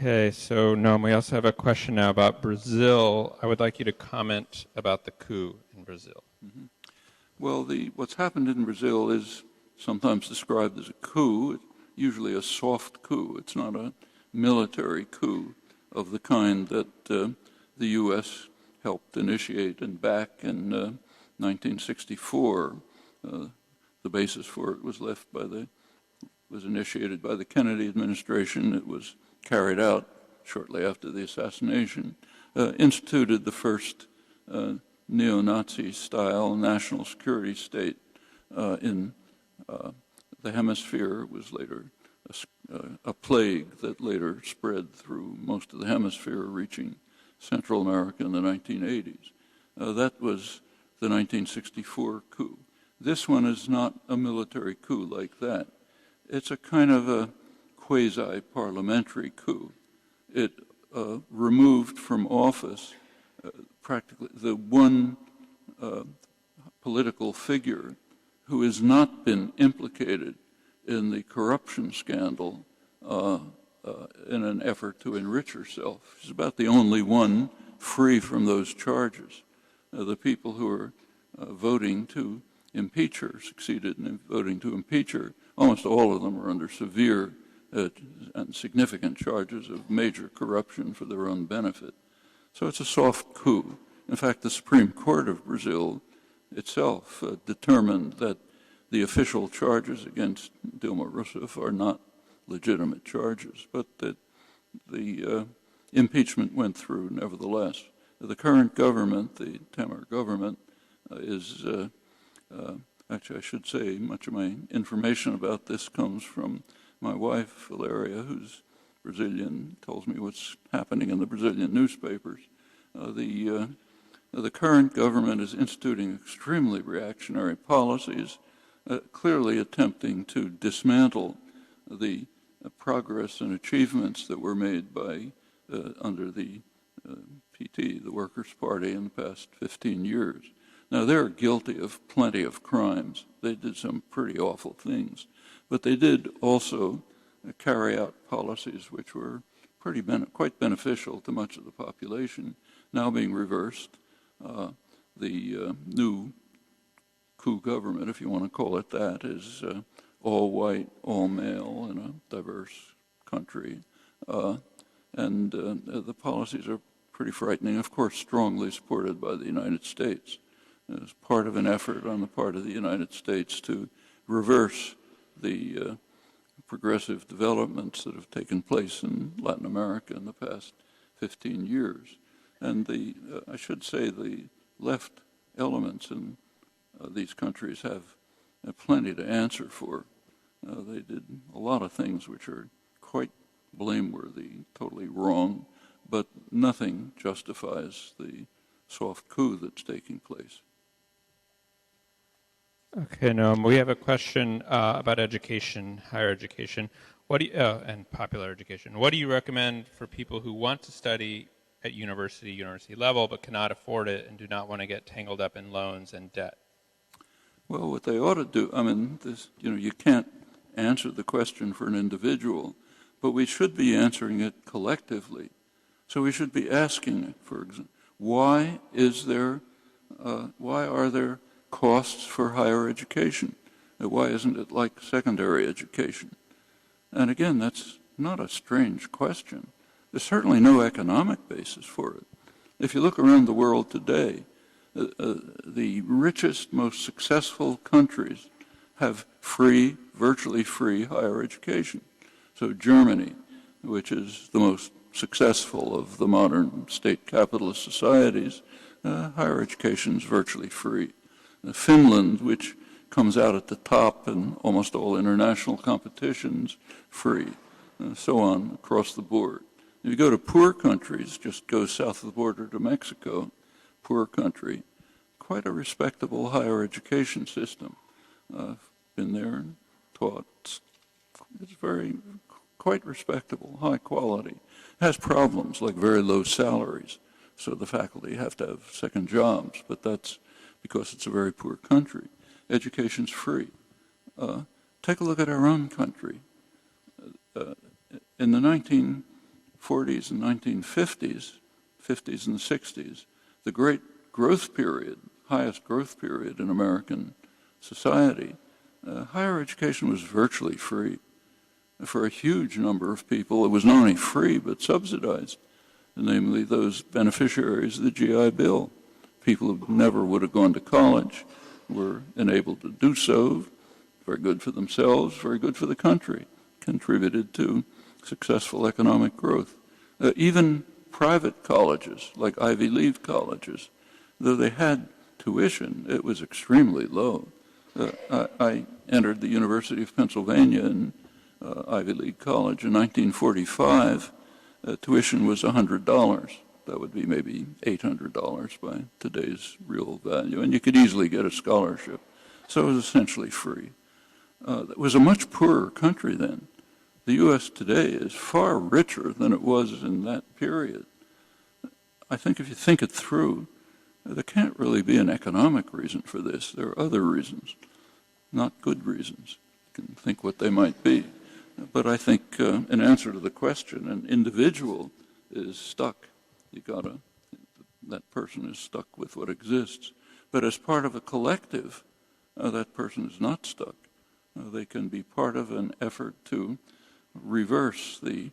Okay, so Noam, we also have a question now about Brazil. I would like you to comment about the coup in Brazil. Mm-hmm. Well, what's happened in Brazil is sometimes described as a coup, usually a soft coup. It's not a military coup of the kind that the U.S. helped initiate and back in 1964. The basis for it was was initiated by the Kennedy administration. It was carried out shortly after the assassination, instituted the first neo-Nazi-style national security state in the hemisphere. It was later a plague that later spread through most of the hemisphere, reaching Central America in the 1980s. That was the 1964 coup. This one is not a military coup like that. It's a kind of a quasi-parliamentary coup. It removed from office practically the one political figure who has not been implicated in the corruption scandal in an effort to enrich herself. She's about the only one free from those charges. The people who are voting to impeach her, succeeded in voting to impeach her, almost all of them are under severe and significant charges of major corruption for their own benefit. So it's a soft coup. In fact, the Supreme Court of Brazil itself determined that the official charges against Dilma Rousseff are not legitimate charges, but that the impeachment went through nevertheless. The current government, the Temer government, is, actually I should say much of my information about this comes from my wife, Valeria, who's Brazilian, tells me what's happening in the Brazilian newspapers. The current government is instituting extremely reactionary policies, clearly attempting to dismantle the progress and achievements that were made by under the PT, the Workers' Party, in the past 15 years. Now, they're guilty of plenty of crimes. They did some pretty awful things. But they did also carry out policies which were quite beneficial to much of the population, now being reversed. The new coup government, if you want to call it that, is all white, all male in a diverse country. And the policies are pretty frightening, of course, strongly supported by the United States. As part of an effort on the part of the United States to reverse the progressive developments that have taken place in Latin America in the past 15 years. And I should say the left elements in these countries have plenty to answer for. They did a lot of things which are quite blameworthy, totally wrong, but nothing justifies the soft coup that's taking place. Okay, Noam, we have a question about education, higher education, and popular education. What do you recommend for people who want to study at university level, but cannot afford it and do not want to get tangled up in loans and debt? Well, what they ought to do, I mean, you can't answer the question for an individual, but we should be answering it collectively. So we should be asking, for example, why are there costs for higher education? Why isn't it like secondary education? And again, that's not a strange question. There's certainly no economic basis for it. If you look around the world today, the richest, most successful countries have free, virtually free higher education. So Germany, which is the most successful of the modern state capitalist societies, higher education is virtually free. Finland, which comes out at the top in almost all international competitions, free, and so on across the board. If you go to poor countries, just go south of the border to Mexico, poor country, quite a respectable higher education system. I've been there and taught. It's quite respectable, high quality. It has problems like very low salaries, so the faculty have to have second jobs, but that's because it's a very poor country. Education's free. Take a look at our own country. In the 1940s and 1950s, 50s and 60s, the great growth period, highest growth period in American society, higher education was virtually free. For a huge number of people, it was not only free but subsidized, namely those beneficiaries of the GI Bill. People who never would have gone to college were enabled to do so. Very good for themselves, very good for the country, contributed to successful economic growth. Even private colleges, like Ivy League colleges, though they had tuition, it was extremely low. I entered the University of Pennsylvania in Ivy League College in 1945. Tuition was $100. That would be maybe $800 by today's real value, and you could easily get a scholarship. So it was essentially free. It was a much poorer country then. The U.S. today is far richer than it was in that period. I think if you think it through, there can't really be an economic reason for this. There are other reasons, not good reasons. You can think what they might be. But I think in answer to the question, an individual is stuck. That person is stuck with what exists. But as part of a collective, that person is not stuck. They can be part of an effort to reverse the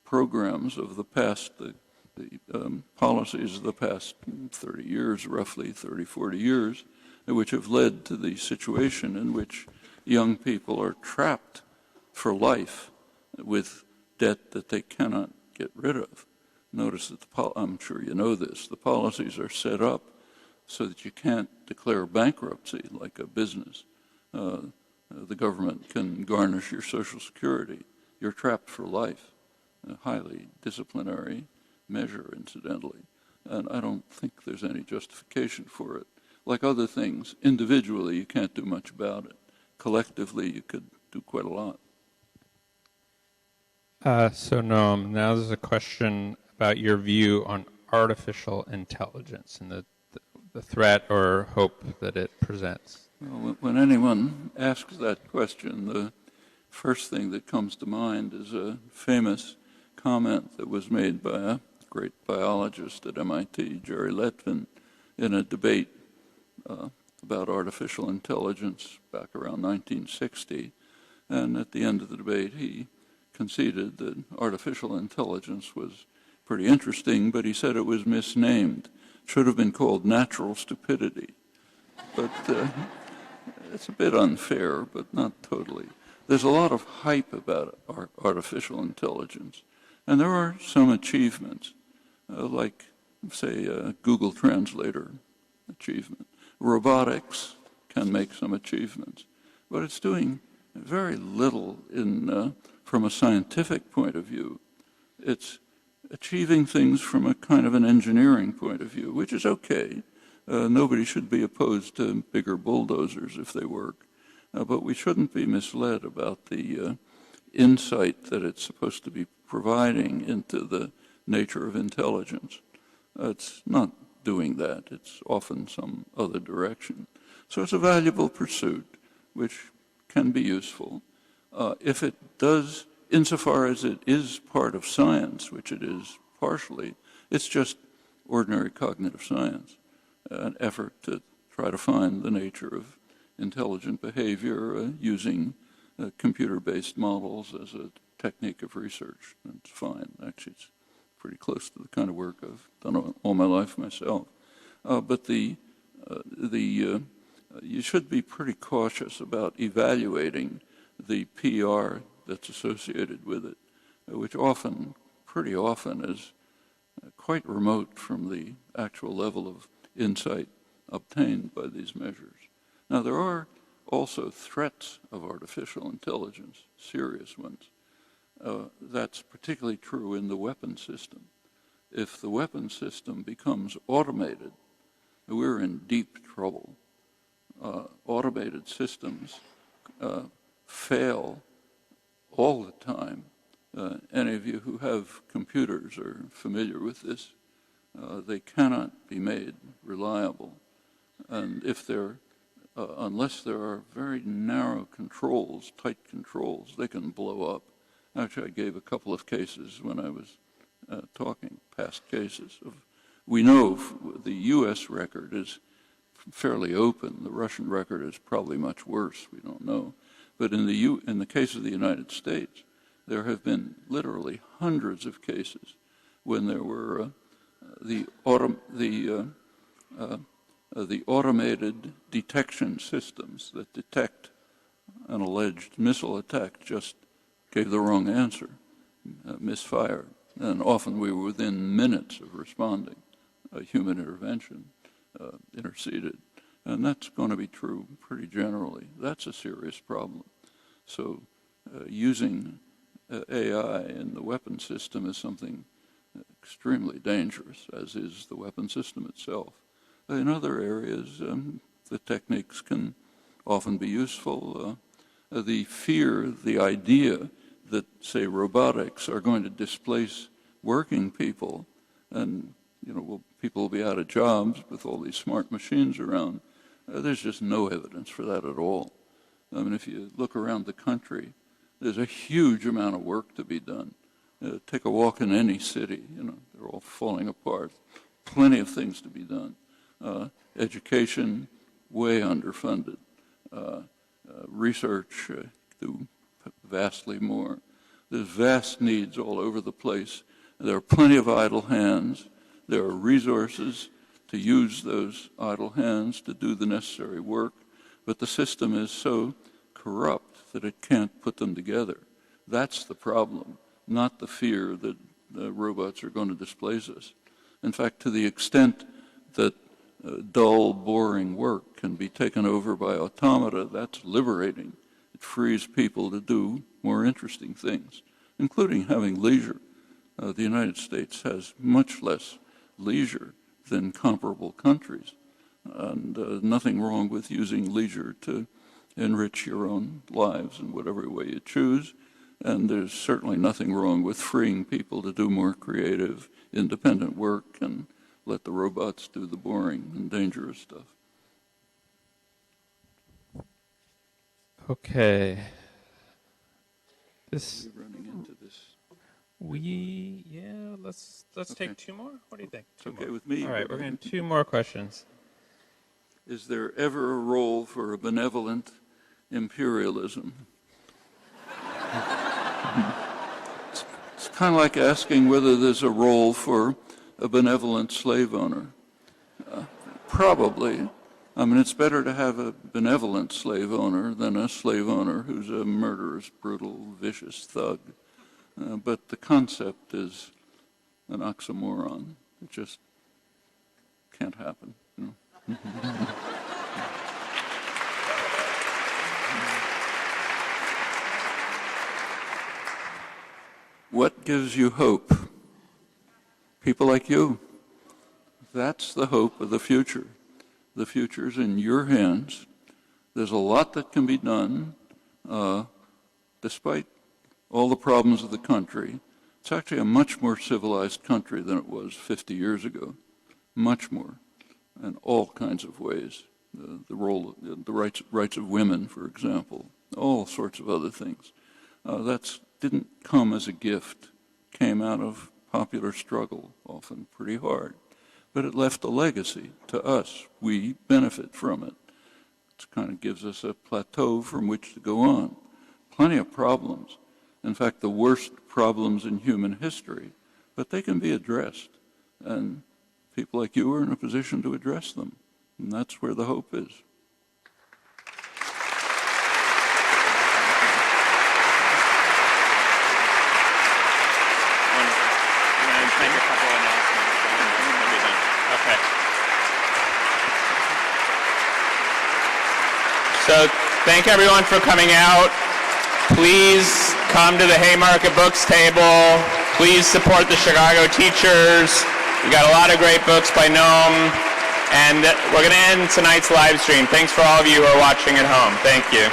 programs of the past, the policies of the past 30 years, roughly 30, 40 years, which have led to the situation in which young people are trapped for life with debt that they cannot get rid of. Notice that I'm sure you know this, the policies are set up so that you can't declare bankruptcy like a business. The government can garnish your Social Security. You're trapped for life, a highly disciplinary measure, incidentally. And I don't think there's any justification for it. Like other things, individually you can't do much about it. Collectively you could do quite a lot. So Noam, now there's a question about your view on artificial intelligence and the threat or hope that it presents. Well, when anyone asks that question, the first thing that comes to mind is a famous comment that was made by a great biologist at MIT, Jerry Letvin, in a debate about artificial intelligence back around 1960. And at the end of the debate, he conceded that artificial intelligence was pretty interesting, but he said it was misnamed. It should have been called natural stupidity. But it's a bit unfair, but not totally. There's a lot of hype about artificial intelligence, and there are some achievements, like, say, Google Translator achievement. Robotics can make some achievements, but it's doing very little from a scientific point of view. It's achieving things from a kind of an engineering point of view, which is okay. Nobody should be opposed to bigger bulldozers if they work. But we shouldn't be misled about the insight that it's supposed to be providing into the nature of intelligence. It's not doing that. It's often some other direction. So it's a valuable pursuit, which can be useful. If it does, insofar as it is part of science, which it is partially, it's just ordinary cognitive science, an effort to try to find the nature of intelligent behavior using computer-based models as a technique of research. That's fine. Actually, it's pretty close to the kind of work I've done all my life myself. But you should be pretty cautious about evaluating the PR that's associated with it, which pretty often is quite remote from the actual level of insight obtained by these measures. Now, there are also threats of artificial intelligence, serious ones. That's particularly true in the weapon system. If the weapon system becomes automated, we're in deep trouble. Automated systems fail all the time. Any of you who have computers are familiar with this. They cannot be made reliable. And if unless there are very narrow controls, tight controls, they can blow up. Actually, I gave a couple of cases when I was talking past cases. We know the U.S. record is fairly open. The Russian record is probably much worse. We don't know. But in the case of the United States, there have been literally hundreds of cases when there were the automated detection systems that detect an alleged missile attack just gave the wrong answer, misfired. And often we were within minutes of responding. Human intervention interceded. And that's going to be true pretty generally. That's a serious problem. So using AI in the weapon system is something extremely dangerous, as is the weapon system itself. In other areas, the techniques can often be useful. The fear, the idea that, say, robotics are going to displace working people, and people will be out of jobs with all these smart machines around. There's just no evidence for that at all. I mean, if you look around the country, there's a huge amount of work to be done. Take a walk in any city, they're all falling apart. Plenty of things to be done. Education, way underfunded. Research, do vastly more. There's vast needs all over the place. There are plenty of idle hands. There are resources to use those idle hands to do the necessary work, but the system is so corrupt that it can't put them together. That's the problem, not the fear that robots are going to displace us. In fact, to the extent that dull, boring work can be taken over by automata, that's liberating. It frees people to do more interesting things, including having leisure. The United States has much less leisure than comparable countries, and nothing wrong with using leisure to enrich your own lives in whatever way you choose, and there's certainly nothing wrong with freeing people to do more creative, independent work and let the robots do the boring and dangerous stuff. Okay. We're running into this. Let's Okay. take two more. What do you think? It's okay with me. All right, we're going to 2 more questions. Is there ever a role for a benevolent imperialism? It's kind of like asking whether there's a role for a benevolent slave owner. Probably. I mean, it's better to have a benevolent slave owner than a slave owner who's a murderous, brutal, vicious thug. But the concept is an oxymoron. It just can't happen. What gives you hope? People like you. That's the hope of the future. The future's in your hands. There's a lot that can be done, despite all the problems of the country. It's actually a much more civilized country than it was 50 years ago. Much more, in all kinds of ways. The rights of women, for example, all sorts of other things. That didn't come as a gift. Came out of popular struggle, often pretty hard. But it left a legacy to us. We benefit from it. It kind of gives us a plateau from which to go on. Plenty of problems. In fact, the worst problems in human history. But they can be addressed. And people like you are in a position to address them. And that's where the hope is. Make a couple announcements. Okay. So thank everyone for coming out. Please come to the Haymarket Books table. Please support the Chicago teachers. We got a lot of great books by Noam. And we're going to end tonight's live stream. Thanks for all of you who are watching at home. Thank you.